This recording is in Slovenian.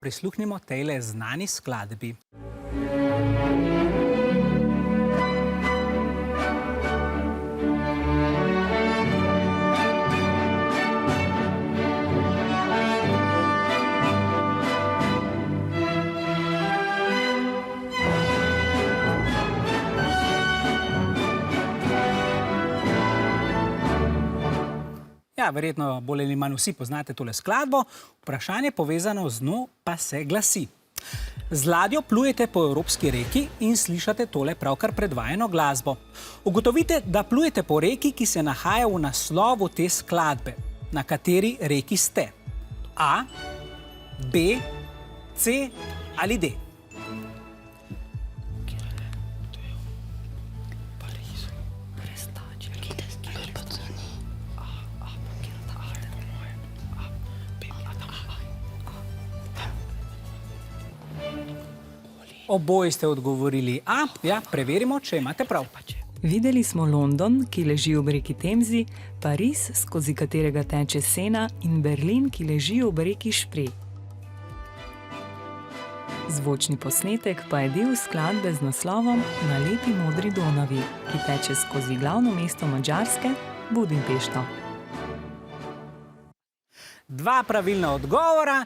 Prisluhnimo tejle znani skladbi. Ja, verjetno bolj ali manj vsi poznate tole skladbo. Vprašanje povezano z njo pa se glasi. Z ladjo plujete po evropski reki in slišate tole pravkar predvajano glasbo. Ugotovite, da plujete po reki, ki se nahaja v naslovu te skladbe. Na kateri reki ste? A, B, C ali D? Oboji ste odgovorili A. Ja, preverimo, če imate prav. Videli smo London, ki leži ob reki Temzi, Pariz, skozi katerega teče Sena, in Berlin, ki leži ob reki Spree. Zvočni posnetek pa je del skladbe z naslovom Na lepi modri Donavi, ki teče skozi glavno mesto Madžarske, Budimpešto. Dva pravilna odgovora.